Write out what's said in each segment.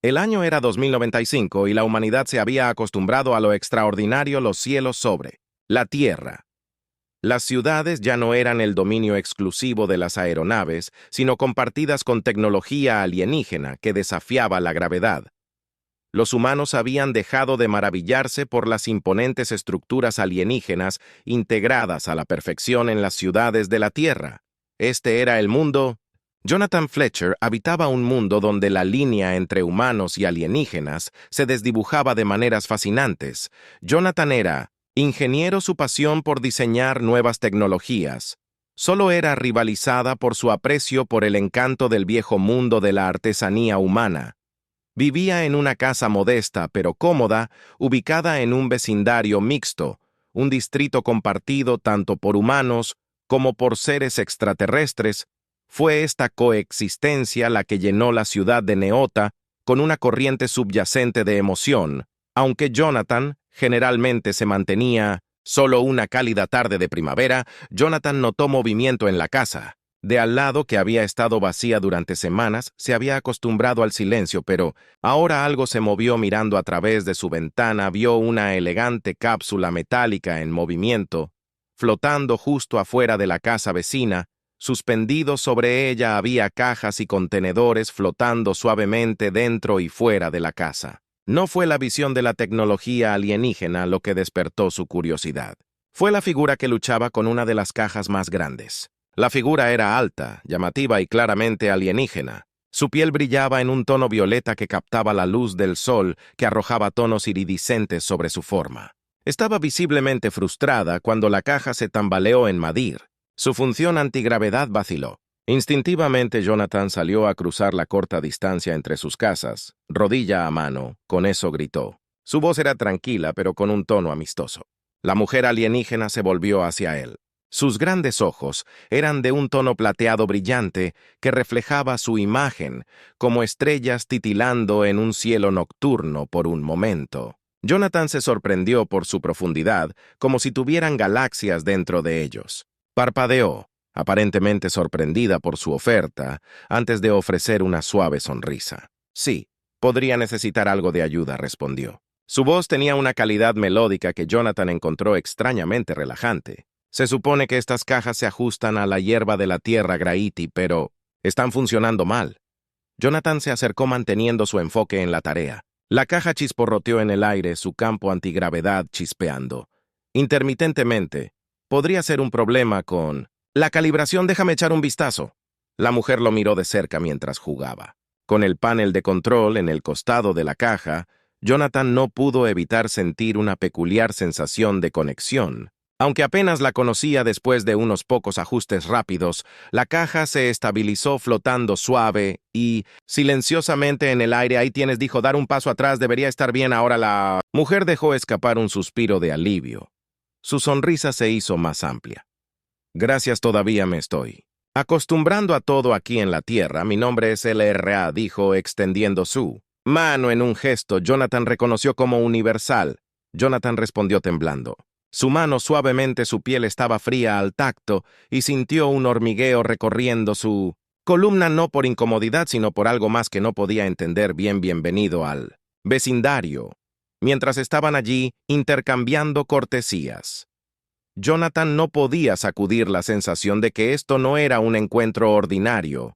El año era 2095 y la humanidad se había acostumbrado a lo extraordinario los cielos sobre la Tierra. Las ciudades ya no eran el dominio exclusivo de las aeronaves, sino compartidas con tecnología alienígena que desafiaba la gravedad. Los humanos habían dejado de maravillarse por las imponentes estructuras alienígenas integradas a la perfección en las ciudades de la Tierra. Este era el mundo. Jonathan Fletcher habitaba un mundo donde la línea entre humanos y alienígenas se desdibujaba de maneras fascinantes. Jonathan era ingeniero, su pasión por diseñar nuevas tecnologías. Solo era rivalizada por su aprecio por el encanto del viejo mundo de la artesanía humana. Vivía en una casa modesta pero cómoda, ubicada en un vecindario mixto, un distrito compartido tanto por humanos como por seres extraterrestres. Fue esta coexistencia la que llenó la ciudad de Neota con una corriente subyacente de emoción, aunque Jonathan generalmente se mantenía solo una cálida tarde de primavera. Jonathan notó movimiento en la casa. De al lado, que había estado vacía durante semanas, se había acostumbrado al silencio, pero ahora algo se movió. Mirando a través de su ventana, vio una elegante cápsula metálica en movimiento, flotando justo afuera de la casa vecina. Suspendidos sobre ella había cajas y contenedores flotando suavemente dentro y fuera de la casa. No fue la visión de la tecnología alienígena lo que despertó su curiosidad. Fue la figura que luchaba con una de las cajas más grandes. La figura era alta, llamativa y claramente alienígena. Su piel brillaba en un tono violeta que captaba la luz del sol que arrojaba tonos iridiscentes sobre su forma. Estaba visiblemente frustrada cuando la caja se tambaleó en Madir. Su función antigravedad vaciló. Instintivamente Jonathan salió a cruzar la corta distancia entre sus casas, rodilla a mano. Con eso gritó. Su voz era tranquila pero con un tono amistoso. La mujer alienígena se volvió hacia él. Sus grandes ojos eran de un tono plateado brillante que reflejaba su imagen, como estrellas titilando en un cielo nocturno por un momento. Jonathan se sorprendió por su profundidad, como si tuvieran galaxias dentro de ellos. Parpadeó, aparentemente sorprendida por su oferta, antes de ofrecer una suave sonrisa. Sí, podría necesitar algo de ayuda, respondió. Su voz tenía una calidad melódica que Jonathan encontró extrañamente relajante. Se supone que estas cajas se ajustan a la hierba de la tierra Graiti, pero están funcionando mal. Jonathan se acercó manteniendo su enfoque en la tarea. La caja chisporroteó en el aire, su campo antigravedad chispeando. Intermitentemente, podría ser un problema con la calibración. Déjame echar un vistazo. La mujer lo miró de cerca mientras jugaba. Con el panel de control en el costado de la caja, Jonathan no pudo evitar sentir una peculiar sensación de conexión. Aunque apenas la conocía, después de unos pocos ajustes rápidos, la caja se estabilizó flotando suave y silenciosamente en el aire. Ahí tienes, dijo, dar un paso atrás, debería estar bien ahora. La mujer dejó escapar un suspiro de alivio. Su sonrisa se hizo más amplia. Gracias, todavía me estoy acostumbrando a todo aquí en la Tierra. Mi nombre es LRA, dijo, extendiendo su mano en un gesto. Jonathan reconoció como universal. Jonathan respondió temblando. Su mano suavemente, su piel estaba fría al tacto y sintió un hormigueo recorriendo su columna, no por incomodidad, sino por algo más que no podía entender bien. Bienvenido al vecindario. Mientras estaban allí intercambiando cortesías, Jonathan no podía sacudir la sensación de que esto no era un encuentro ordinario.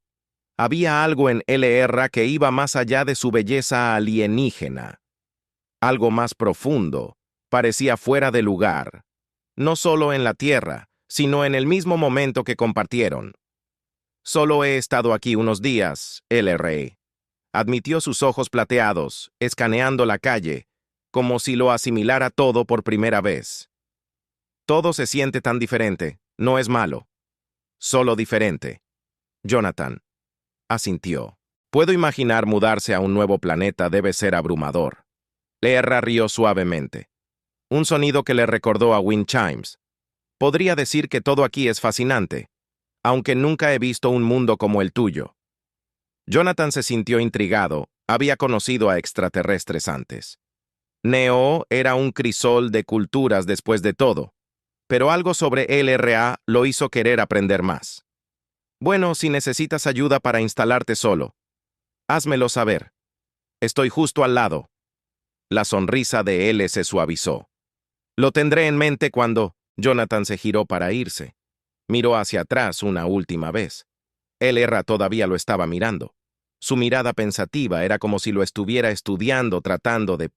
Había algo en LR que iba más allá de su belleza alienígena. Algo más profundo. Parecía fuera de lugar, no solo en la Tierra, sino en el mismo momento que compartieron. Solo he estado aquí unos días, LRA. Admitió, sus ojos plateados, escaneando la calle, como si lo asimilara todo por primera vez. Todo se siente tan diferente, no es malo. Solo diferente. Jonathan asintió. Puedo imaginar mudarse a un nuevo planeta debe ser abrumador. LRA rió suavemente. Un sonido que le recordó a Wind Chimes. Podría decir que todo aquí es fascinante, aunque nunca he visto un mundo como el tuyo. Jonathan se sintió intrigado. Había conocido a extraterrestres antes. Neo era un crisol de culturas después de todo, pero algo sobre LRA lo hizo querer aprender más. Bueno, si necesitas ayuda para instalarte solo, házmelo saber. Estoy justo al lado. La sonrisa de él se suavizó. Lo tendré en mente cuando... Jonathan se giró para irse. Miró hacia atrás una última vez. Elra todavía lo estaba mirando. Su mirada pensativa era como si lo estuviera estudiando, tratando de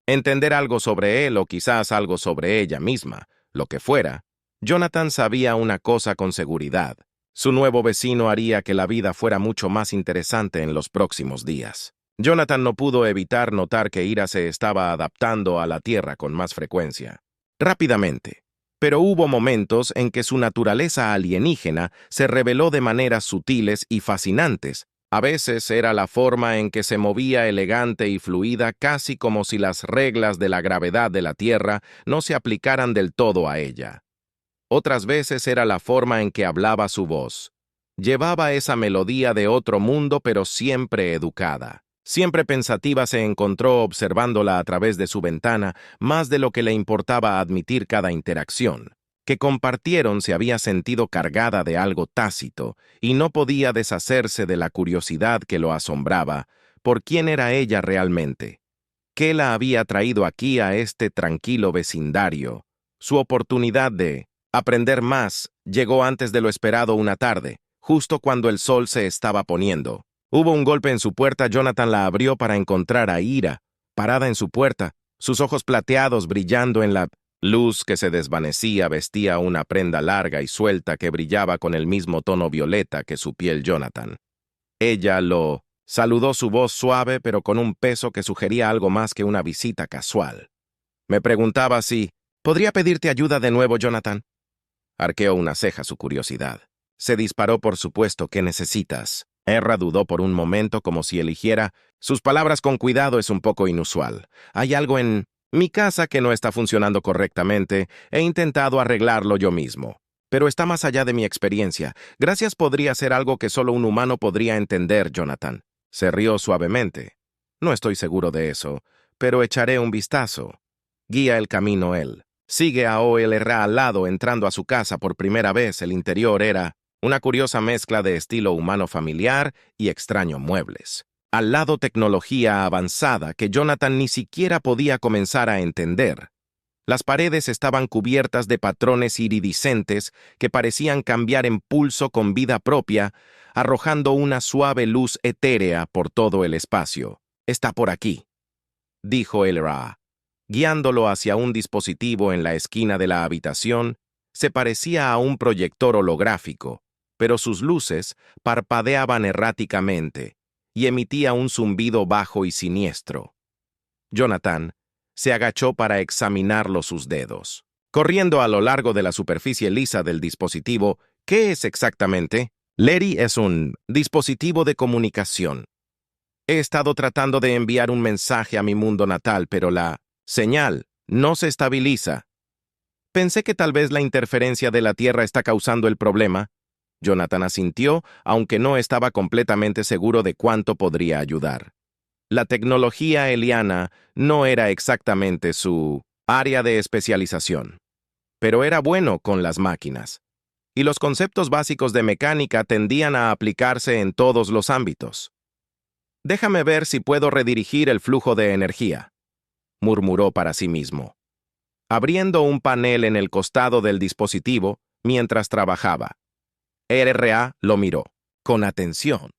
entender algo sobre él o quizás algo sobre ella misma. Lo que fuera, Jonathan sabía una cosa con seguridad. Su nuevo vecino haría que la vida fuera mucho más interesante en los próximos días. Jonathan no pudo evitar notar que Ira se estaba adaptando a la Tierra con más frecuencia. Rápidamente. Pero hubo momentos en que su naturaleza alienígena se reveló de maneras sutiles y fascinantes. A veces era la forma en que se movía elegante y fluida, casi como si las reglas de la gravedad de la Tierra no se aplicaran del todo a ella. Otras veces era la forma en que hablaba su voz. Llevaba esa melodía de otro mundo, pero siempre educada. Siempre pensativa se encontró observándola a través de su ventana, más de lo que le importaba admitir cada interacción. Que compartieron se había sentido cargada de algo tácito, y no podía deshacerse de la curiosidad que lo asombraba por quién era ella realmente. ¿Qué la había traído aquí a este tranquilo vecindario? Su oportunidad de aprender más llegó antes de lo esperado una tarde, justo cuando el sol se estaba poniendo. Hubo un golpe en su puerta. Jonathan la abrió para encontrar a Ira, parada en su puerta, sus ojos plateados brillando en la luz que se desvanecía. Vestía una prenda larga y suelta que brillaba con el mismo tono violeta que su piel. Jonathan. Ella lo saludó, su voz suave pero con un peso que sugería algo más que una visita casual. Me preguntaba si... ¿Podría pedirte ayuda de nuevo, Jonathan? Arqueó una ceja su curiosidad. Se disparó. Por supuesto. ¿Qué necesitas? Elra dudó por un momento, como si eligiera sus palabras con cuidado. Es un poco inusual. Hay algo en mi casa que no está funcionando correctamente. He intentado arreglarlo yo mismo. Pero está más allá de mi experiencia. Gracias podría ser algo que solo un humano podría entender, Jonathan. Se rió suavemente. No estoy seguro de eso, pero echaré un vistazo. Guía el camino él. Sigue a Elra al lado, entrando a su casa por primera vez. El interior era una curiosa mezcla de estilo humano familiar y extraño muebles. Al lado, tecnología avanzada que Jonathan ni siquiera podía comenzar a entender. Las paredes estaban cubiertas de patrones iridiscentes que parecían cambiar en pulso con vida propia, arrojando una suave luz etérea por todo el espacio. Está por aquí, dijo Elra, guiándolo hacia un dispositivo en la esquina de la habitación. Se parecía a un proyector holográfico, pero sus luces parpadeaban erráticamente y emitía un zumbido bajo y siniestro. Jonathan se agachó para examinarlo sus dedos. Corriendo a lo largo de la superficie lisa del dispositivo, ¿qué es exactamente? Larry es un dispositivo de comunicación. He estado tratando de enviar un mensaje a mi mundo natal, pero la señal no se estabiliza. Pensé que tal vez la interferencia de la Tierra está causando el problema. Jonathan asintió, aunque no estaba completamente seguro de cuánto podría ayudar. La tecnología eliana no era exactamente su área de especialización, pero era bueno con las máquinas, y los conceptos básicos de mecánica tendían a aplicarse en todos los ámbitos. Déjame ver si puedo redirigir el flujo de energía, murmuró para sí mismo, abriendo un panel en el costado del dispositivo mientras trabajaba. Elra lo miró con atención.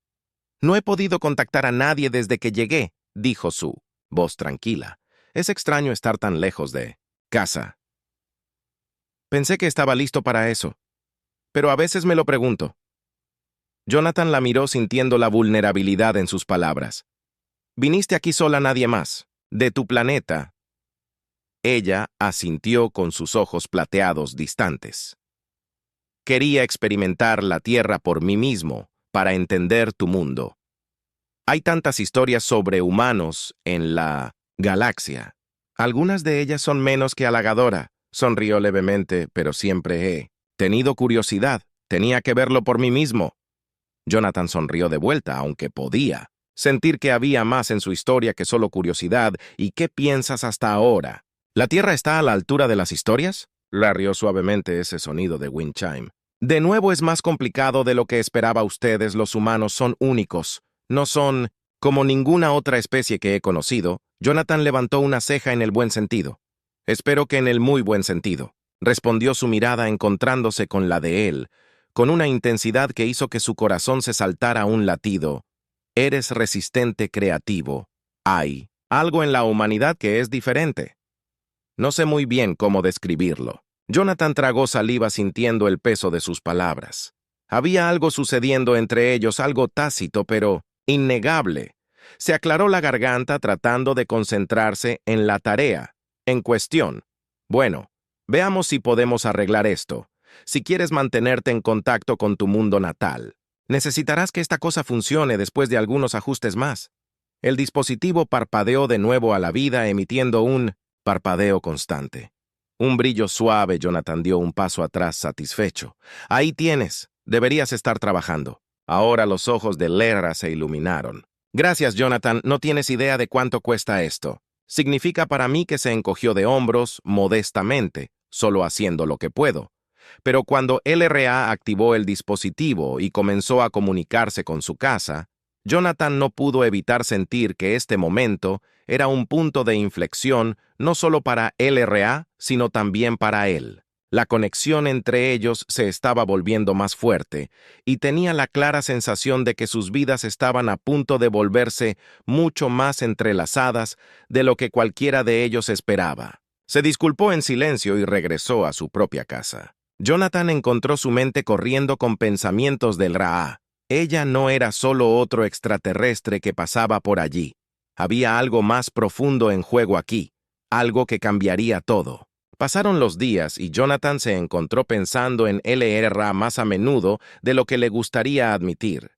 No he podido contactar a nadie desde que llegué, dijo su voz tranquila. Es extraño estar tan lejos de casa. Pensé que estaba listo para eso, pero a veces me lo pregunto. Jonathan la miró sintiendo la vulnerabilidad en sus palabras. Viniste aquí sola, nadie más, de tu planeta. Ella asintió con sus ojos plateados distantes. Quería experimentar la Tierra por mí mismo, para entender tu mundo. Hay tantas historias sobre humanos en la galaxia. Algunas de ellas son menos que halagadoras. Sonrió levemente, pero siempre he tenido curiosidad. Tenía que verlo por mí mismo. Jonathan sonrió de vuelta, aunque podía sentir que había más en su historia que solo curiosidad. ¿Y qué piensas hasta ahora? ¿La Tierra está a la altura de las historias? La rió suavemente ese sonido de wind chime. De nuevo, es más complicado de lo que esperaba. Ustedes, los humanos, son únicos. No son Como ninguna otra especie que he conocido, Jonathan levantó una ceja en el buen sentido. Espero que en el muy buen sentido, respondió su mirada encontrándose con la de él, con una intensidad que hizo que su corazón se saltara a un latido. Eres resistente creativo. Hay algo en la humanidad que es diferente. No sé muy bien cómo describirlo. Jonathan tragó saliva sintiendo el peso de sus palabras. Había algo sucediendo entre ellos, algo tácito, pero innegable. Se aclaró la garganta tratando de concentrarse en la tarea en cuestión. Bueno, veamos si podemos arreglar esto. Si quieres mantenerte en contacto con tu mundo natal, necesitarás que esta cosa funcione después de algunos ajustes más. El dispositivo parpadeó de nuevo a la vida, emitiendo un parpadeo constante. Un brillo suave. Jonathan dio un paso atrás satisfecho. Ahí tienes. Deberías estar trabajando. Ahora los ojos de Lara se iluminaron. Gracias, Jonathan. No tienes idea de cuánto cuesta esto. Significa para mí que se encogió de hombros, modestamente, solo haciendo lo que puedo. Pero cuando LRA activó el dispositivo y comenzó a comunicarse con su casa, Jonathan no pudo evitar sentir que este momento era un punto de inflexión no solo para LRA, sino también para él. La conexión entre ellos se estaba volviendo más fuerte, y tenía la clara sensación de que sus vidas estaban a punto de volverse mucho más entrelazadas de lo que cualquiera de ellos esperaba. Se disculpó en silencio y regresó a su propia casa. Jonathan encontró su mente corriendo con pensamientos del Ra. Ella no era solo otro extraterrestre que pasaba por allí. Había algo más profundo en juego aquí, algo que cambiaría todo. Pasaron los días y Jonathan se encontró pensando en LRA más a menudo de lo que le gustaría admitir.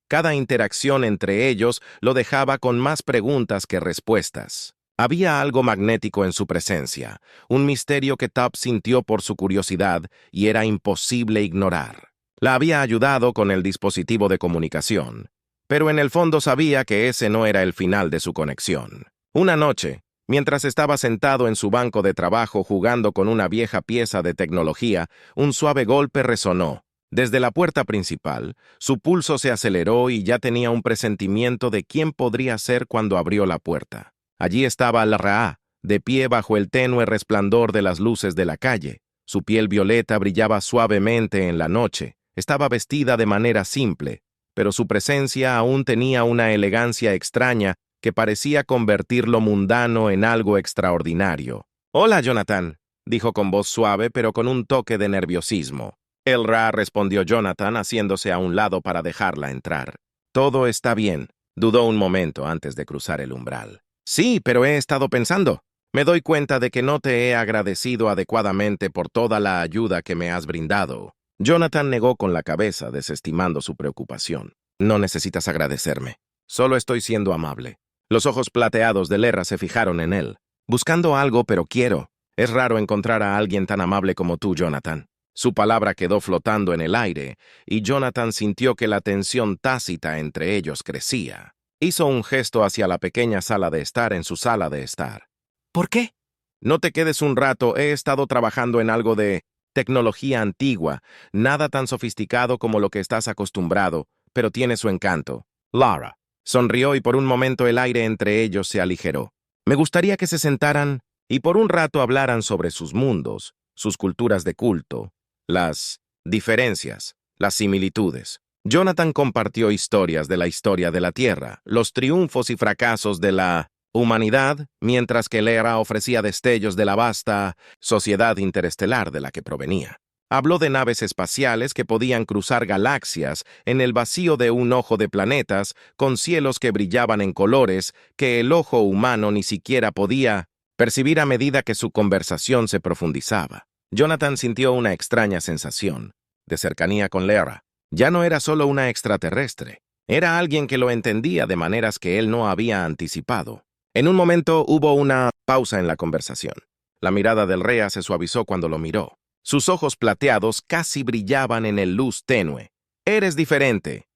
Cada interacción entre ellos lo dejaba con más preguntas que respuestas. Había algo magnético en su presencia, un misterio que Tubbs sintió por su curiosidad y era imposible ignorar. La había ayudado con el dispositivo de comunicación, pero en el fondo sabía que ese no era el final de su conexión. Una noche, mientras estaba sentado en su banco de trabajo jugando con una vieja pieza de tecnología, un suave golpe resonó. Desde la puerta principal, su pulso se aceleró y ya tenía un presentimiento de quién podría ser cuando abrió la puerta. Allí estaba Lara, de pie bajo el tenue resplandor de las luces de la calle. Su piel violeta brillaba suavemente en la noche. Estaba vestida de manera simple, pero su presencia aún tenía una elegancia extraña que parecía convertir lo mundano en algo extraordinario. «Hola, Jonathan», dijo con voz suave pero con un toque de nerviosismo. «El Ra», respondió Jonathan, haciéndose a un lado para dejarla entrar. «Todo está bien», dudó un momento antes de cruzar el umbral. «Sí, pero he estado pensando. Me doy cuenta de que no te he agradecido adecuadamente por toda la ayuda que me has brindado». Jonathan negó con la cabeza, desestimando su preocupación. «No necesitas agradecerme. Solo estoy siendo amable». Los ojos plateados de Lara se fijaron en él. «Buscando algo, pero quiero. Es raro encontrar a alguien tan amable como tú, Jonathan». Su palabra quedó flotando en el aire, y Jonathan sintió que la tensión tácita entre ellos crecía. Hizo un gesto hacia la pequeña sala de estar en su sala de estar. «¿Por qué?» «No te quedes un rato. He estado trabajando en algo de tecnología antigua, nada tan sofisticado como lo que estás acostumbrado, pero tiene su encanto». Lara sonrió y por un momento el aire entre ellos se aligeró. «Me gustaría que se sentaran y por un rato hablaran sobre sus mundos, sus culturas de culto, las diferencias, las similitudes». Jonathan compartió historias de la historia de la Tierra, los triunfos y fracasos de la humanidad, mientras que Lara ofrecía destellos de la vasta sociedad interestelar de la que provenía. Habló de naves espaciales que podían cruzar galaxias en el vacío de un ojo de planetas, con cielos que brillaban en colores que el ojo humano ni siquiera podía percibir a medida que su conversación se profundizaba. Jonathan sintió una extraña sensación de cercanía con Lara. Ya no era solo una extraterrestre, era alguien que lo entendía de maneras que él no había anticipado. En un momento hubo una pausa en la conversación. La mirada del Rea se suavizó cuando lo miró. Sus ojos plateados casi brillaban en el luz tenue. «Eres diferente»,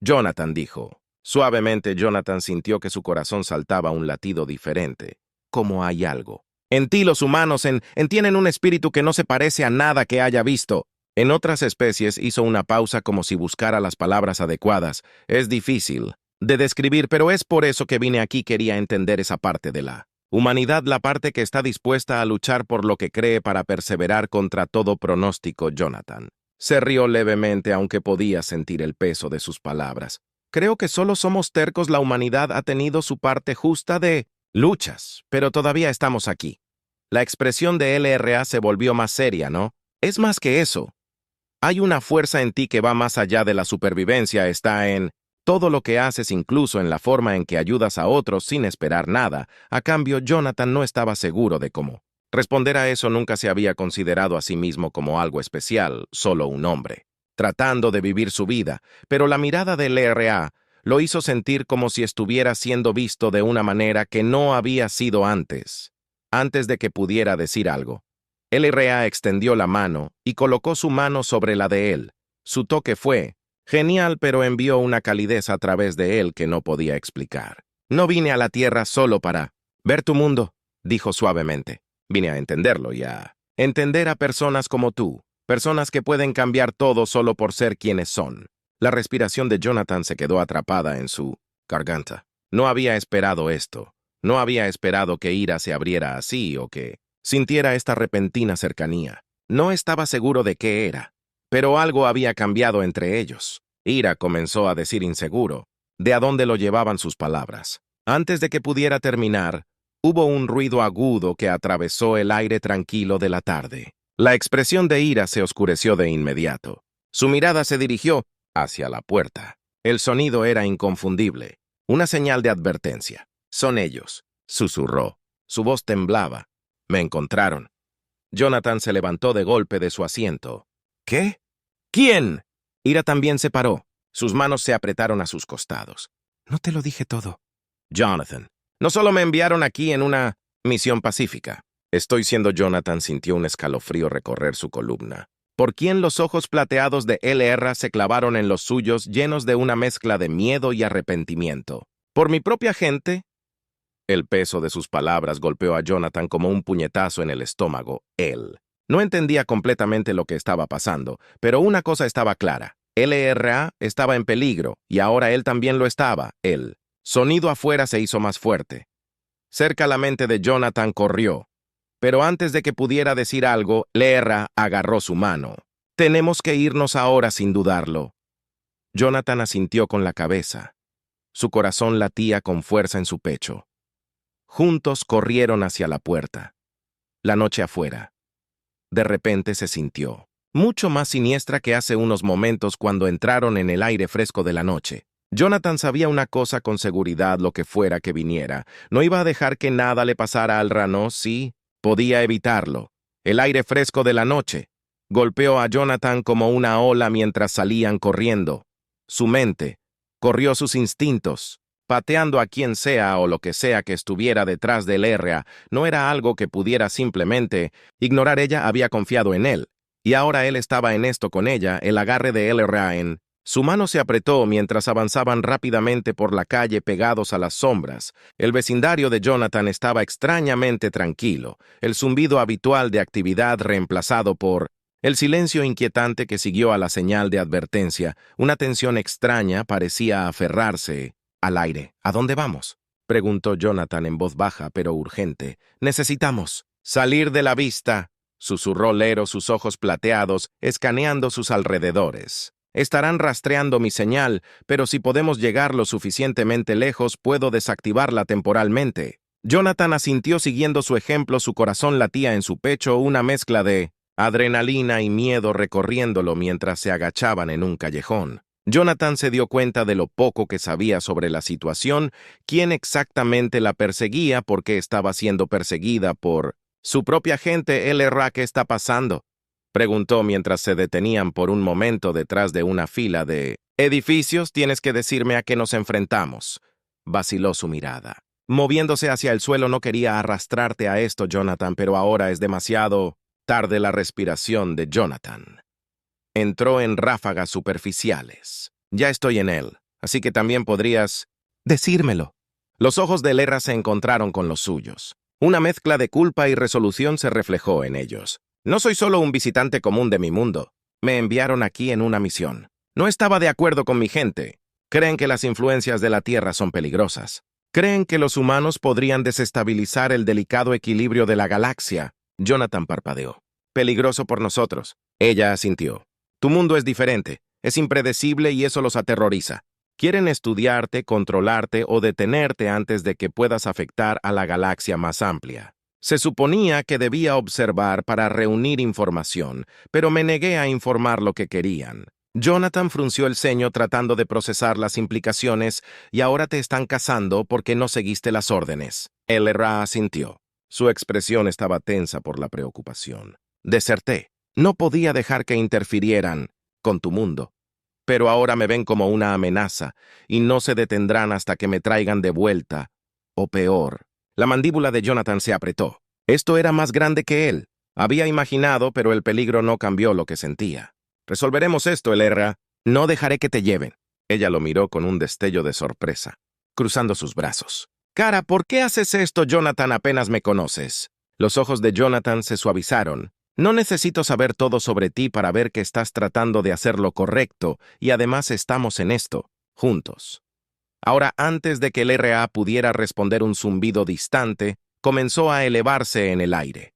Jonathan dijo. Suavemente Jonathan sintió que su corazón saltaba un latido diferente. «Como hay algo. En ti los humanos tienen un espíritu que no se parece a nada que haya visto». En otras especies hizo una pausa como si buscara las palabras adecuadas. «Es difícil», de describir, pero es por eso que vine aquí. Quería entender esa parte de la humanidad, la parte que está dispuesta a luchar por lo que cree para perseverar contra todo pronóstico. Jonathan se rió levemente, aunque podía sentir el peso de sus palabras. Creo que solo somos tercos. La humanidad ha tenido su parte justa de luchas, pero todavía estamos aquí. La expresión de LRA se volvió más seria, ¿no? Es más que eso. Hay una fuerza en ti que va más allá de la supervivencia. Está en todo lo que haces, incluso en la forma en que ayudas a otros sin esperar nada. A cambio, Jonathan no estaba seguro de cómo responder a eso. Nunca se había considerado a sí mismo como algo especial, solo un hombre, tratando de vivir su vida, pero la mirada del LRA lo hizo sentir como si estuviera siendo visto de una manera que no había sido antes. Antes de que pudiera decir algo, LRA extendió la mano y colocó su mano sobre la de él. Su toque fue genial, pero envió una calidez a través de él que no podía explicar. No vine a la Tierra solo para ver tu mundo, dijo suavemente. Vine a entenderlo y a entender a personas como tú, personas que pueden cambiar todo solo por ser quienes son. La respiración de Jonathan se quedó atrapada en su garganta. No había esperado esto. No había esperado que Ira se abriera así o que sintiera esta repentina cercanía. No estaba seguro de qué era, pero algo había cambiado entre ellos. Ira comenzó a decir inseguro de a dónde lo llevaban sus palabras. Antes de que pudiera terminar, hubo un ruido agudo que atravesó el aire tranquilo de la tarde. La expresión de Ira se oscureció de inmediato. Su mirada se dirigió hacia la puerta. El sonido era inconfundible, una señal de advertencia. «Son ellos», susurró. Su voz temblaba. «Me encontraron». Jonathan se levantó de golpe de su asiento. «¿Qué? ¿Quién?» Ira también se paró. Sus manos se apretaron a sus costados. «No te lo dije todo». «Jonathan, no solo me enviaron aquí en una misión pacífica». Jonathan sintió un escalofrío recorrer su columna. ¿Por quién los ojos plateados de LR se clavaron en los suyos, llenos de una mezcla de miedo y arrepentimiento? ¿Por mi propia gente? El peso de sus palabras golpeó a Jonathan como un puñetazo en el estómago. Él no entendía completamente lo que estaba pasando, pero una cosa estaba clara. LRA estaba en peligro, y ahora él también lo estaba. El sonido afuera se hizo más fuerte. Cerca la mente de Jonathan corrió. Pero antes de que pudiera decir algo, LRA agarró su mano. «Tenemos que irnos ahora sin dudarlo». Jonathan asintió con la cabeza. Su corazón latía con fuerza en su pecho. Juntos corrieron hacia la puerta. La noche afuera. De repente se sintió mucho más siniestra que hace unos momentos cuando entraron en el aire fresco de la noche. Jonathan sabía una cosa con seguridad: lo que fuera que viniera, no iba a dejar que nada le pasara al rano. Sí, podía evitarlo. El aire fresco de la noche golpeó a Jonathan como una ola mientras salían corriendo. Su mente corrió sus instintos, pateando a quien sea o lo que sea que estuviera detrás de LRA. No era algo que pudiera simplemente ignorar. Ella había confiado en él, y ahora él estaba en esto con ella. El agarre de LRA en su mano se apretó mientras avanzaban rápidamente por la calle pegados a las sombras. El vecindario de Jonathan estaba extrañamente tranquilo, el zumbido habitual de actividad reemplazado por el silencio inquietante que siguió a la señal de advertencia. Una tensión extraña parecía aferrarse al aire. «¿A dónde vamos?», preguntó Jonathan en voz baja pero urgente. «Necesitamos salir de la vista», susurró Lero, sus ojos plateados escaneando sus alrededores. «Estarán rastreando mi señal, pero si podemos llegar lo suficientemente lejos, puedo desactivarla temporalmente». Jonathan asintió siguiendo su ejemplo. Su corazón latía en su pecho, una mezcla de adrenalina y miedo recorriéndolo mientras se agachaban en un callejón. Jonathan se dio cuenta de lo poco que sabía sobre la situación, quién exactamente la perseguía, por qué estaba siendo perseguida por su propia gente. «LRA, ¿qué está pasando?», preguntó mientras se detenían por un momento detrás de una fila de edificios. «Tienes que decirme a qué nos enfrentamos», vaciló su mirada, moviéndose hacia el suelo. «No quería arrastrarte a esto, Jonathan, pero ahora es demasiado tarde». La respiración de Jonathan entró en ráfagas superficiales. «Ya estoy en él, así que también podrías decírmelo». Los ojos de LRA se encontraron con los suyos. Una mezcla de culpa y resolución se reflejó en ellos. «No soy solo un visitante común de mi mundo. Me enviaron aquí en una misión. No estaba de acuerdo con mi gente. Creen que las influencias de la Tierra son peligrosas. Creen que los humanos podrían desestabilizar el delicado equilibrio de la galaxia. Jonathan parpadeó. Peligroso por nosotros. Ella asintió. Tu mundo es diferente, es impredecible y eso los aterroriza. Quieren estudiarte, controlarte o detenerte antes de que puedas afectar a la galaxia más amplia. Se suponía que debía observar para reunir información, pero me negué a informar lo que querían. Jonathan frunció el ceño tratando de procesar las implicaciones y ahora te están cazando porque no seguiste las órdenes. LRA asintió. Su expresión estaba tensa por la preocupación. Deserté. No podía dejar que interfirieran con tu mundo. Pero ahora me ven como una amenaza y no se detendrán hasta que me traigan de vuelta. O peor. La mandíbula de Jonathan se apretó. Esto era más grande que él. Había imaginado, pero el peligro no cambió lo que sentía. Resolveremos esto, LRA. No dejaré que te lleven. Ella lo miró con un destello de sorpresa, cruzando sus brazos. Cara, ¿por qué haces esto, Jonathan? Apenas me conoces. Los ojos de Jonathan se suavizaron. No necesito saber todo sobre ti para ver que estás tratando de hacer lo correcto y además estamos en esto, juntos. Ahora, antes de que el RA pudiera responder un zumbido distante, comenzó a elevarse en el aire.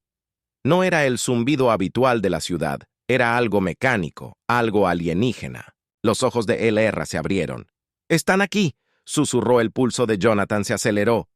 No era el zumbido habitual de la ciudad, era algo mecánico, algo alienígena. Los ojos de LR se abrieron. «¡Están aquí!», susurró. El pulso de Jonathan se aceleró.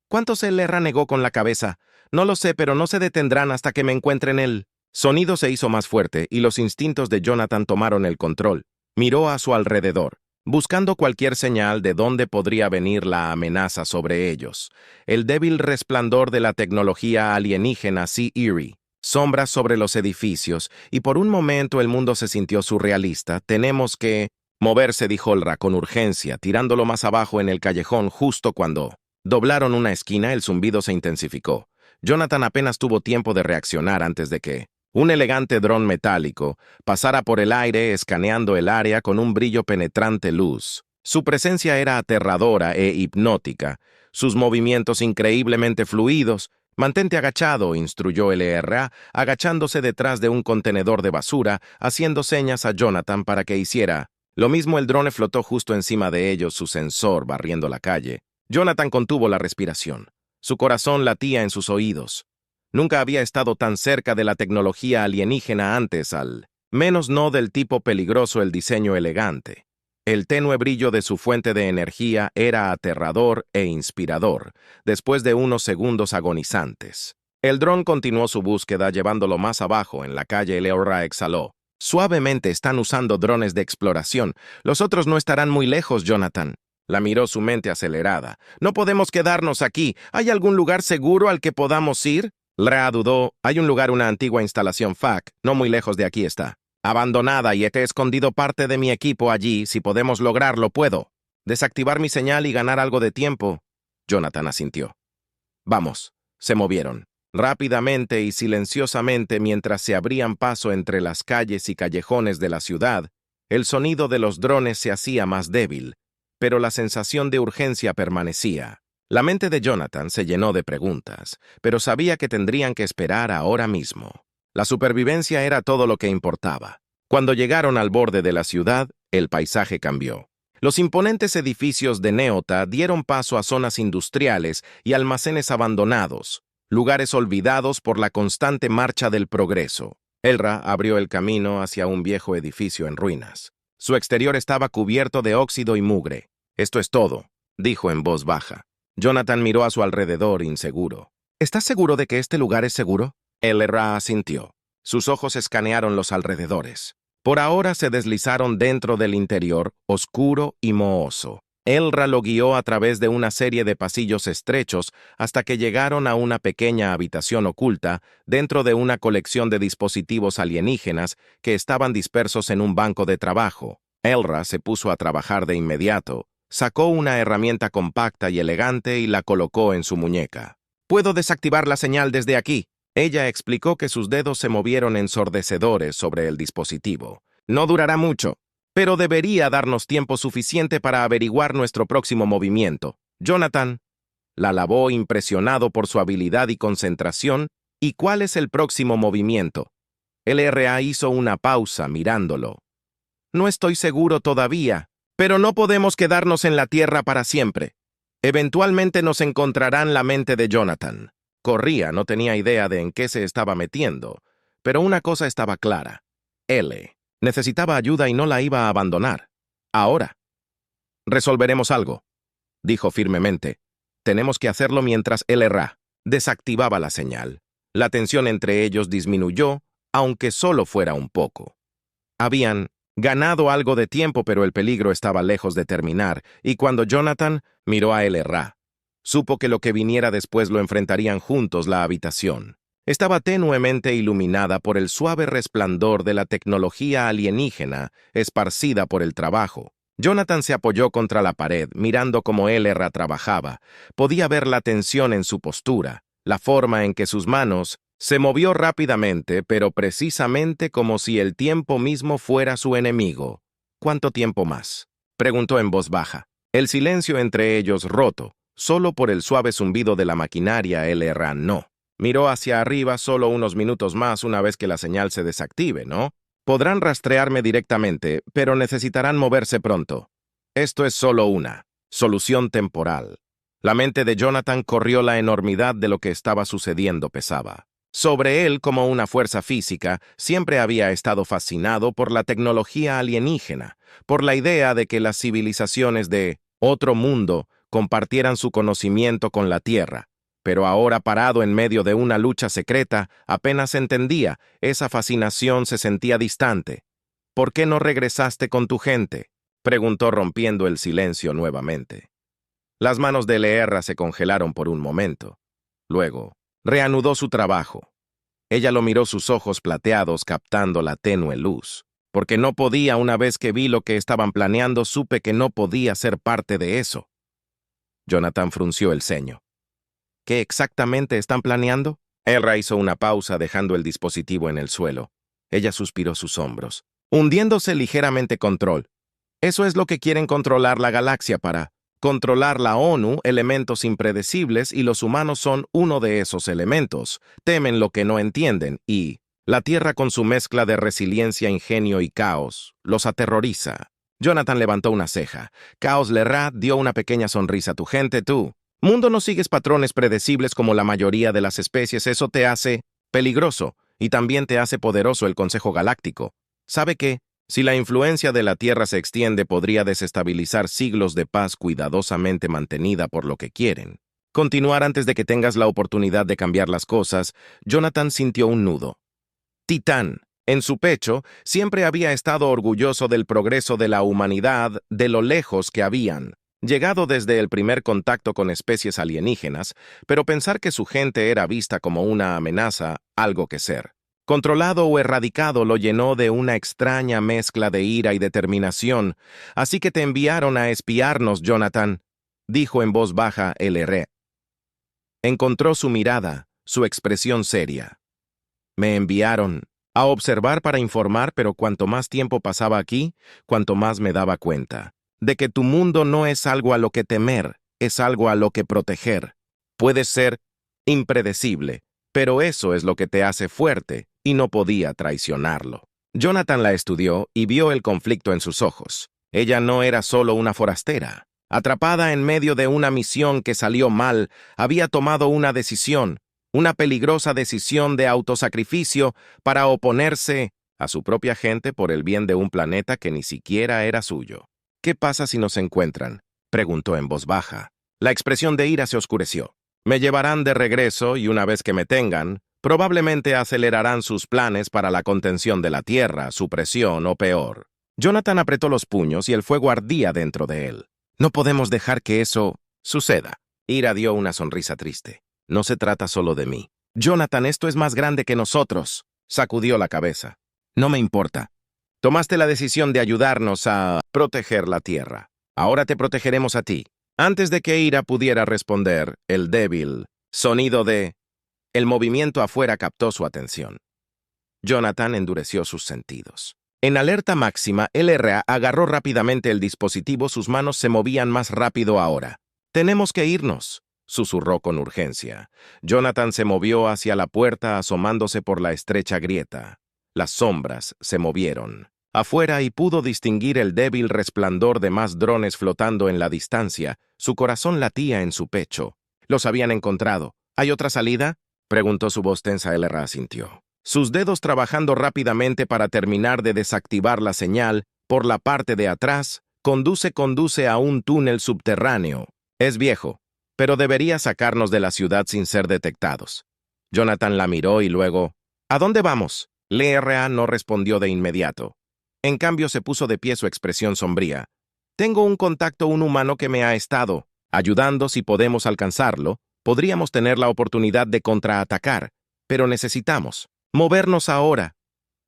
¿Cuántos LR negó con la cabeza? No lo sé, pero no se detendrán hasta que me encuentren él. Sonido se hizo más fuerte y los instintos de Jonathan tomaron el control. Miró a su alrededor, buscando cualquier señal de dónde podría venir la amenaza sobre ellos. El débil resplandor de la tecnología alienígena Sea Eerie, sombras sobre los edificios, y por un momento el mundo se sintió surrealista. Tenemos que moverse, dijo Elra con urgencia, tirándolo más abajo en el callejón justo cuando doblaron una esquina. El zumbido se intensificó. Jonathan apenas tuvo tiempo de reaccionar antes de que un elegante dron metálico pasara por el aire escaneando el área con un brillo penetrante luz. Su presencia era aterradora e hipnótica, sus movimientos increíblemente fluidos. Mantente agachado, instruyó LRA, agachándose detrás de un contenedor de basura, haciendo señas a Jonathan para que hiciera lo mismo. El drone flotó justo encima de ellos, su sensor barriendo la calle. Jonathan contuvo la respiración. Su corazón latía en sus oídos. Nunca había estado tan cerca de la tecnología alienígena antes, al menos no del tipo peligroso. El diseño elegante, el tenue brillo de su fuente de energía era aterrador e inspirador, después de unos segundos agonizantes. El dron continuó su búsqueda, llevándolo más abajo en la calle. Leora exhaló. Suavemente. Están usando drones de exploración. Los otros no estarán muy lejos, Jonathan. La miró, su mente acelerada. No podemos quedarnos aquí. ¿Hay algún lugar seguro al que podamos ir? Lra dudó. Hay un lugar, una antigua instalación FAC, no muy lejos de aquí está. Abandonada, y he escondido parte de mi equipo allí. Si podemos lograrlo, puedo desactivar mi señal y ganar algo de tiempo. Jonathan asintió. Vamos. Se movieron rápidamente y silenciosamente mientras se abrían paso entre las calles y callejones de la ciudad. El sonido de los drones se hacía más débil, pero la sensación de urgencia permanecía. La mente de Jonathan se llenó de preguntas, pero sabía que tendrían que esperar ahora mismo. La supervivencia era todo lo que importaba. Cuando llegaron al borde de la ciudad, el paisaje cambió. Los imponentes edificios de Neota dieron paso a zonas industriales y almacenes abandonados, lugares olvidados por la constante marcha del progreso. Elra abrió el camino hacia un viejo edificio en ruinas. Su exterior estaba cubierto de óxido y mugre. «Esto es todo», dijo en voz baja. Jonathan miró a su alrededor, inseguro. «¿Estás seguro de que este lugar es seguro?» Elra asintió. Sus ojos escanearon los alrededores. Por ahora se deslizaron dentro del interior, oscuro y mohoso. Elra lo guió a través de una serie de pasillos estrechos hasta que llegaron a una pequeña habitación oculta dentro de una colección de dispositivos alienígenas que estaban dispersos en un banco de trabajo. Elra se puso a trabajar de inmediato. Sacó una herramienta compacta y elegante y la colocó en su muñeca. «Puedo desactivar la señal desde aquí». Ella explicó que sus dedos se movieron ensordecedores sobre el dispositivo. «No durará mucho, pero debería darnos tiempo suficiente para averiguar nuestro próximo movimiento». Jonathan la alabó, impresionado por su habilidad y concentración. «¿Y cuál es el próximo movimiento?» LRA hizo una pausa mirándolo. «No estoy seguro todavía». Pero no podemos quedarnos en la Tierra para siempre. Eventualmente nos encontrarán la mente de Jonathan. Corría, no tenía idea de en qué se estaba metiendo, pero una cosa estaba clara. L. necesitaba ayuda y no la iba a abandonar. Ahora. Resolveremos algo, dijo firmemente. Tenemos que hacerlo mientras LRA desactivaba la señal. La tensión entre ellos disminuyó, aunque solo fuera un poco. Habían ganado algo de tiempo, pero el peligro estaba lejos de terminar, y cuando Jonathan miró a LRA, supo que lo que viniera después lo enfrentarían juntos. La habitación estaba tenuemente iluminada por el suave resplandor de la tecnología alienígena esparcida por el trabajo. Jonathan se apoyó contra la pared, mirando cómo LRA trabajaba. Podía ver la tensión en su postura, la forma en que sus manos se movió rápidamente, pero precisamente como si el tiempo mismo fuera su enemigo. ¿Cuánto tiempo más?, preguntó en voz baja. El silencio entre ellos roto, solo por el suave zumbido de la maquinaria. LRA no. Miró hacia arriba. Solo unos minutos más una vez que la señal se desactive, ¿no? Podrán rastrearme directamente, pero necesitarán moverse pronto. Esto es solo una solución temporal. La mente de Jonathan corrió. La enormidad de lo que estaba sucediendo pesaba sobre él como una fuerza física. Siempre había estado fascinado por la tecnología alienígena, por la idea de que las civilizaciones de otro mundo compartieran su conocimiento con la Tierra. Pero ahora, parado en medio de una lucha secreta, apenas entendía. Esa fascinación se sentía distante. ¿Por qué no regresaste con tu gente?, preguntó, rompiendo el silencio nuevamente. Las manos de LRA se congelaron por un momento. Luego, reanudó su trabajo. Ella lo miró, sus ojos plateados captando la tenue luz. Porque no podía. Una vez que vi lo que estaban planeando, supe que no podía ser parte de eso. Jonathan frunció el ceño. ¿Qué exactamente están planeando? LRA hizo una pausa, dejando el dispositivo en el suelo. Ella suspiró sus hombros, hundiéndose ligeramente. Control. Eso es lo que quieren: controlar la galaxia para controlar la ONU, elementos impredecibles, y los humanos son uno de esos elementos. Temen lo que no entienden, y la Tierra, con su mezcla de resiliencia, ingenio y caos, los aterroriza. Jonathan levantó una ceja. Caos. LRA dio una pequeña sonrisa. Tu gente, tú mundo, no sigues patrones predecibles como la mayoría de las especies. Eso te hace peligroso, y también te hace poderoso. El Consejo Galáctico sabe que si la influencia de la Tierra se extiende, podría desestabilizar siglos de paz cuidadosamente mantenida por lo que quieren continuar. Antes de que tengas la oportunidad de cambiar las cosas. Jonathan sintió un nudo Titán en su pecho. Siempre había estado orgulloso del progreso de la humanidad, de lo lejos que habían llegado desde el primer contacto con especies alienígenas, pero pensar que su gente era vista como una amenaza, algo que ser controlado o erradicado, lo llenó de una extraña mezcla de ira y determinación. Así que te enviaron a espiarnos, Jonathan, dijo en voz baja LRA. Encontró su mirada, su expresión seria. Me enviaron a observar, para informar, pero cuanto más tiempo pasaba aquí, cuanto más me daba cuenta de que tu mundo no es algo a lo que temer, es algo a lo que proteger. Puedes ser impredecible, pero eso es lo que te hace fuerte, y no podía traicionarlo. Jonathan la estudió y vio el conflicto en sus ojos. Ella no era solo una forastera. Atrapada en medio de una misión que salió mal, había tomado una decisión, una peligrosa decisión de autosacrificio para oponerse a su propia gente por el bien de un planeta que ni siquiera era suyo. ¿Qué pasa si nos encuentran?, preguntó en voz baja. La expresión de ira se oscureció. Me llevarán de regreso, y una vez que me tengan, probablemente acelerarán sus planes para la contención de la Tierra, su presión o peor. Jonathan apretó los puños y el fuego ardía dentro de él. No podemos dejar que eso suceda. Ira dio una sonrisa triste. No se trata solo de mí. Jonathan, esto es más grande que nosotros. Sacudió la cabeza. No me importa. Tomaste la decisión de ayudarnos a proteger la Tierra. Ahora te protegeremos a ti. Antes de que Ira pudiera responder, el débil sonido de el movimiento afuera captó su atención. Jonathan endureció sus sentidos. En alerta máxima, LRA agarró rápidamente el dispositivo. Sus manos se movían más rápido ahora. Tenemos que irnos, susurró con urgencia. Jonathan se movió hacia la puerta, asomándose por la estrecha grieta. Las sombras se movieron. afuera y pudo distinguir el débil resplandor de más drones flotando en la distancia. Su corazón latía en su pecho. Los habían encontrado. ¿Hay otra salida?, preguntó su voz tensa. Él asintió. Sus dedos trabajando rápidamente para terminar de desactivar la señal, por la parte de atrás, conduce a un túnel subterráneo. Es viejo, pero debería sacarnos de la ciudad sin ser detectados. Jonathan la miró y luego, ¿a dónde vamos? LRA no respondió de inmediato. En cambio se puso de pie, su expresión sombría. Tengo un contacto, un humano que me ha estado ayudando. Si podemos alcanzarlo, podríamos tener la oportunidad de contraatacar, pero necesitamos movernos ahora.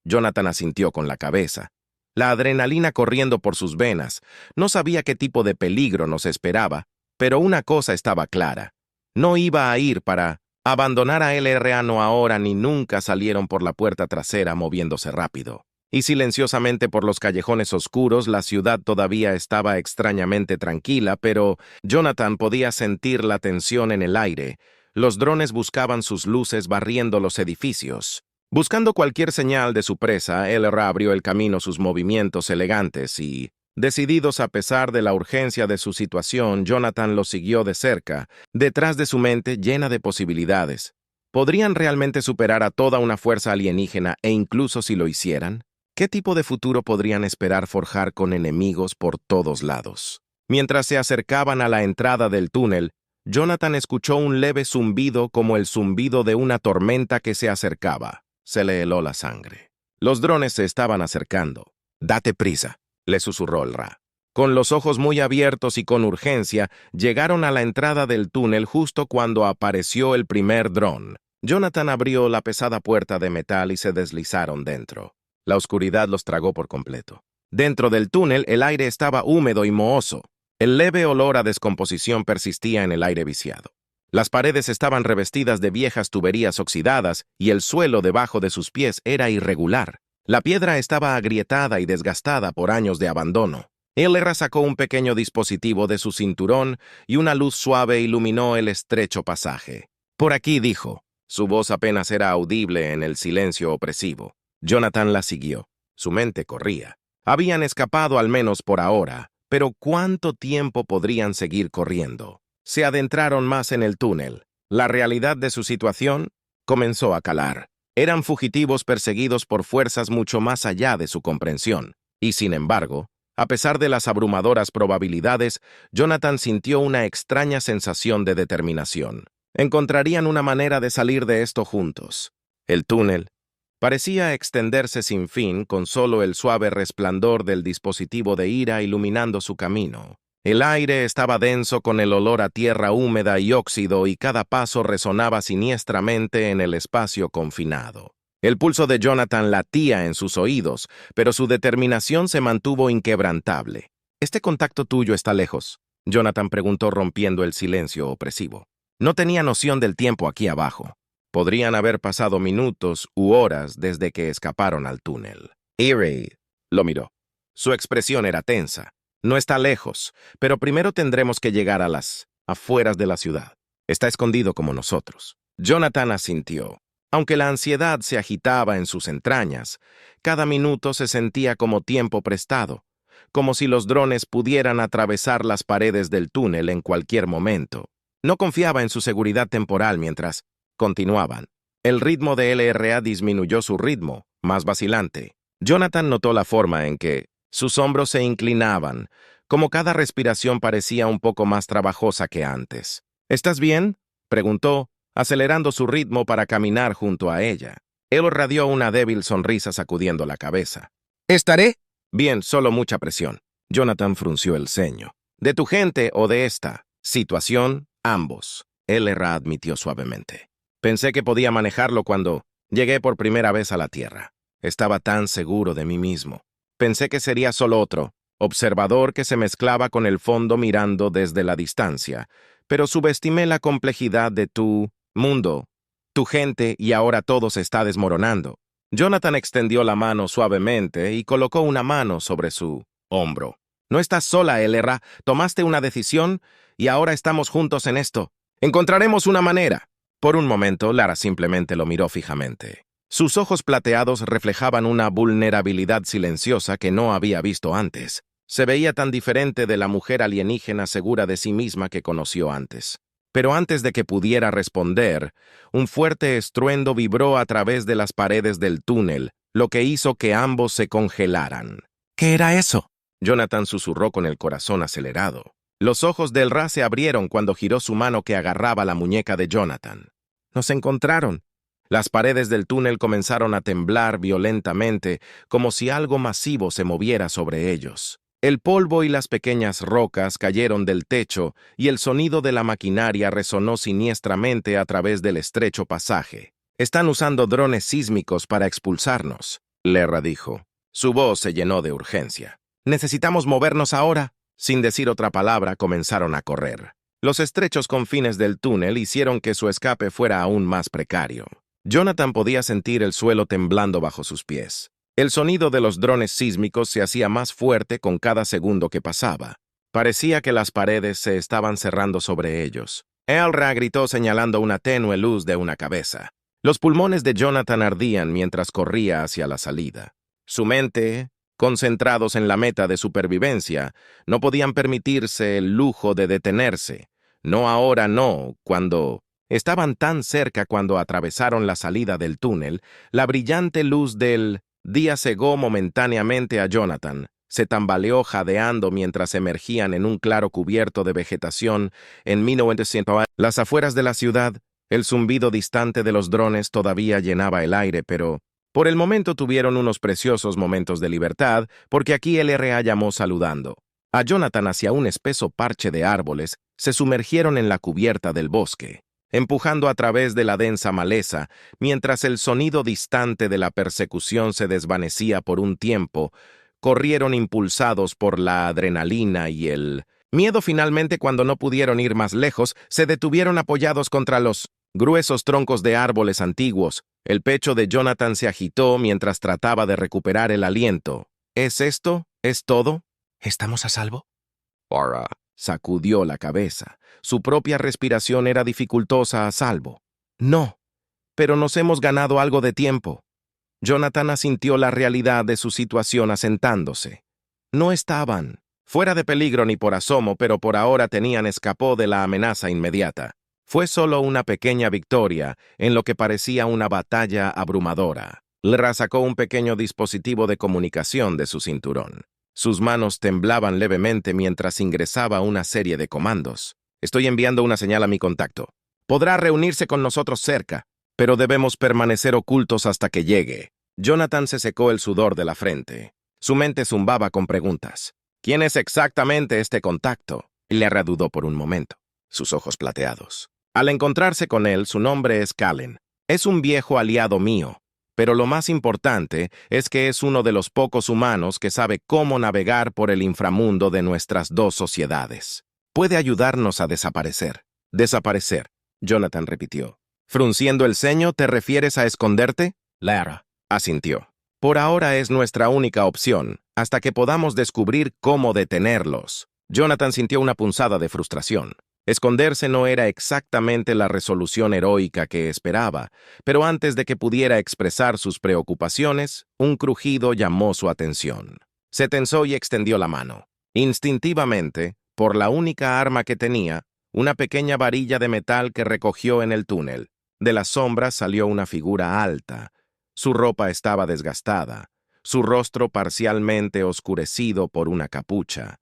Jonathan asintió con la cabeza. La adrenalina corriendo por sus venas. No sabía qué tipo de peligro nos esperaba, pero una cosa estaba clara. No iba a ir para abandonar a LRA, no ahora ni nunca. Salieron por la puerta trasera moviéndose rápido. Y silenciosamente por los callejones oscuros. La ciudad todavía estaba extrañamente tranquila, pero Jonathan podía sentir la tensión en el aire. Los drones buscaban sus luces barriendo los edificios. Buscando cualquier señal de su presa, LRA abrió el camino, sus movimientos elegantes y, decididos a pesar de la urgencia de su situación, Jonathan lo siguió de cerca, detrás de su mente llena de posibilidades. ¿Podrían realmente superar a toda una fuerza alienígena e incluso si lo hicieran? ¿Qué tipo de futuro podrían esperar forjar con enemigos por todos lados? Mientras se acercaban a la entrada del túnel, Jonathan escuchó un leve zumbido, como el zumbido de una tormenta que se acercaba. Se le heló la sangre. Los drones se estaban acercando. «Date prisa», le susurró el Ra. Con los ojos muy abiertos y con urgencia, llegaron a la entrada del túnel justo cuando apareció el primer dron. Jonathan abrió la pesada puerta de metal y se deslizaron dentro. La oscuridad los tragó por completo. Dentro del túnel, el aire estaba húmedo y mohoso. El leve olor a descomposición persistía en el aire viciado. Las paredes estaban revestidas de viejas tuberías oxidadas y el suelo debajo de sus pies era irregular. La piedra estaba agrietada y desgastada por años de abandono. LRA sacó un pequeño dispositivo de su cinturón y una luz suave iluminó el estrecho pasaje. «Por aquí», dijo. Su voz apenas era audible en el silencio opresivo. Jonathan la siguió. Su mente corría. Habían escapado al menos por ahora, pero ¿cuánto tiempo podrían seguir corriendo? Se adentraron más en el túnel. La realidad de su situación comenzó a calar. Eran fugitivos perseguidos por fuerzas mucho más allá de su comprensión. Y sin embargo, a pesar de las abrumadoras probabilidades, Jonathan sintió una extraña sensación de determinación. Encontrarían una manera de salir de esto juntos. El túnel parecía extenderse sin fin, con solo el suave resplandor del dispositivo de ira iluminando su camino. El aire estaba denso con el olor a tierra húmeda y óxido, y cada paso resonaba siniestramente en el espacio confinado. El pulso de Jonathan latía en sus oídos, pero su determinación se mantuvo inquebrantable. «¿Este contacto tuyo está lejos?», Jonathan preguntó, rompiendo el silencio opresivo. No tenía noción del tiempo aquí abajo. Podrían haber pasado minutos u horas desde que escaparon al túnel. Erie lo miró. Su expresión era tensa. «No está lejos, pero primero tendremos que llegar a las afueras de la ciudad. Está escondido como nosotros». Jonathan asintió. Aunque la ansiedad se agitaba en sus entrañas, cada minuto se sentía como tiempo prestado, como si los drones pudieran atravesar las paredes del túnel en cualquier momento. No confiaba en su seguridad temporal mientras continuaban. El ritmo de LRA disminuyó, su ritmo, más vacilante. Jonathan notó la forma en que sus hombros se inclinaban, como cada respiración parecía un poco más trabajosa que antes. «¿Estás bien?», preguntó, acelerando su ritmo para caminar junto a ella. Él radió una débil sonrisa sacudiendo la cabeza. «¿Estaré?» «Bien, solo mucha presión». Jonathan frunció el ceño. «¿De tu gente o de esta situación?» «Ambos», LRA admitió suavemente. «Pensé que podía manejarlo cuando llegué por primera vez a la Tierra. Estaba tan seguro de mí mismo. Pensé que sería solo otro observador que se mezclaba con el fondo mirando desde la distancia, pero subestimé la complejidad de tu mundo, tu gente, y ahora todo se está desmoronando». Jonathan extendió la mano suavemente y colocó una mano sobre su hombro. «No estás sola, LRA. Tomaste una decisión y ahora estamos juntos en esto. Encontraremos una manera». Por un momento, Lara simplemente lo miró fijamente. Sus ojos plateados reflejaban una vulnerabilidad silenciosa que no había visto antes. Se veía tan diferente de la mujer alienígena segura de sí misma que conoció antes. Pero antes de que pudiera responder, un fuerte estruendo vibró a través de las paredes del túnel, lo que hizo que ambos se congelaran. ¿Qué era eso? Jonathan susurró con el corazón acelerado. Los ojos del Ra se abrieron cuando giró su mano que agarraba la muñeca de Jonathan. Nos encontraron. Las paredes del túnel comenzaron a temblar violentamente, como si algo masivo se moviera sobre ellos. El polvo y las pequeñas rocas cayeron del techo y el sonido de la maquinaria resonó siniestramente a través del estrecho pasaje. «Están usando drones sísmicos para expulsarnos», Lerra dijo. Su voz se llenó de urgencia. «Necesitamos movernos ahora». Sin decir otra palabra, comenzaron a correr. Los estrechos confines del túnel hicieron que su escape fuera aún más precario. Jonathan podía sentir el suelo temblando bajo sus pies. El sonido de los drones sísmicos se hacía más fuerte con cada segundo que pasaba. Parecía que las paredes se estaban cerrando sobre ellos. Elra gritó señalando una tenue luz de una cabeza. Los pulmones de Jonathan ardían mientras corría hacia la salida. Su mente, concentrados en la meta de supervivencia, no podían permitirse el lujo de detenerse. No ahora, no, cuando... Estaban tan cerca cuando atravesaron la salida del túnel, la brillante luz del día cegó momentáneamente a Jonathan. Se tambaleó jadeando mientras emergían en un claro cubierto de vegetación en 1900. Las afueras de la ciudad, el zumbido distante de los drones todavía llenaba el aire, pero por el momento tuvieron unos preciosos momentos de libertad, porque aquí el RA llamó saludando. A Jonathan hacia un espeso parche de árboles, se sumergieron en la cubierta del bosque, empujando a través de la densa maleza, mientras el sonido distante de la persecución se desvanecía por un tiempo, corrieron impulsados por la adrenalina y el miedo. Finalmente, cuando no pudieron ir más lejos, se detuvieron apoyados contra los gruesos troncos de árboles antiguos. El pecho de Jonathan se agitó mientras trataba de recuperar el aliento. ¿Es esto? ¿Es todo? ¿Estamos a salvo? Ara sacudió la cabeza. Su propia respiración era dificultosa a salvo. No, pero nos hemos ganado algo de tiempo. Jonathan asintió la realidad de su situación asentándose. No estaban fuera de peligro ni por asomo, pero por ahora escapó de la amenaza inmediata. Fue solo una pequeña victoria en lo que parecía una batalla abrumadora. Lerra sacó un pequeño dispositivo de comunicación de su cinturón. Sus manos temblaban levemente mientras ingresaba una serie de comandos. Estoy enviando una señal a mi contacto. Podrá reunirse con nosotros cerca, pero debemos permanecer ocultos hasta que llegue. Jonathan se secó el sudor de la frente. Su mente zumbaba con preguntas. ¿Quién es exactamente este contacto? Lerra dudó por un momento, sus ojos plateados. Al encontrarse con él, su nombre es Kallen. Es un viejo aliado mío. Pero lo más importante es que es uno de los pocos humanos que sabe cómo navegar por el inframundo de nuestras dos sociedades. Puede ayudarnos a desaparecer. Desaparecer, Jonathan repitió. Frunciendo el ceño, ¿te refieres a esconderte? Lerra asintió. Por ahora es nuestra única opción, hasta que podamos descubrir cómo detenerlos. Jonathan sintió una punzada de frustración. Esconderse no era exactamente la resolución heroica que esperaba, pero antes de que pudiera expresar sus preocupaciones, un crujido llamó su atención. Se tensó y extendió la mano. Instintivamente, por la única arma que tenía, una pequeña varilla de metal que recogió en el túnel. De las sombras salió una figura alta. Su ropa estaba desgastada, su rostro parcialmente oscurecido por una capucha.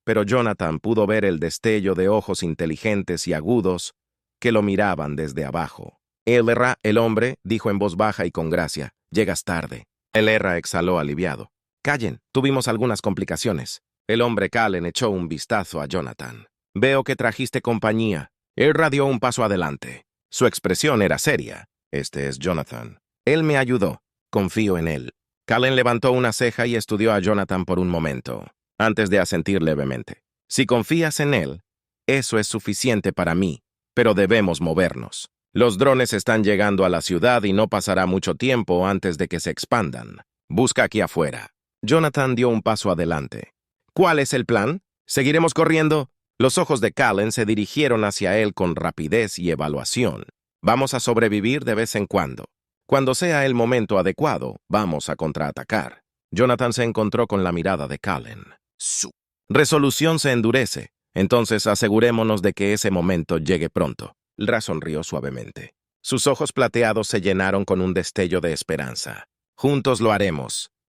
Pero Jonathan pudo ver el destello de ojos inteligentes y agudos que lo miraban desde abajo. Elra, el hombre, dijo en voz baja y con gracia, «Llegas tarde». Elra exhaló aliviado. «Callen, tuvimos algunas complicaciones». El hombre Kallen echó un vistazo a Jonathan. «Veo que trajiste compañía». Elra dio un paso adelante. Su expresión era seria. «Este es Jonathan. Él me ayudó. Confío en él». Kallen levantó una ceja y estudió a Jonathan por un momento, antes de asentir levemente. «Si confías en él, eso es suficiente para mí, pero debemos movernos. Los drones están llegando a la ciudad y no pasará mucho tiempo antes de que se expandan. Busca aquí afuera». Jonathan dio un paso adelante. «¿Cuál es el plan? ¿Seguiremos corriendo?» Los ojos de Kallen se dirigieron hacia él con rapidez y evaluación. «Vamos a sobrevivir de vez en cuando. Cuando sea el momento adecuado, vamos a contraatacar. Jonathan se encontró con la mirada de Cullen. Su resolución se endurece. Entonces asegurémonos de que ese momento llegue pronto. Ra sonrió suavemente. Sus ojos plateados se llenaron con un destello de esperanza. Juntos lo haremos.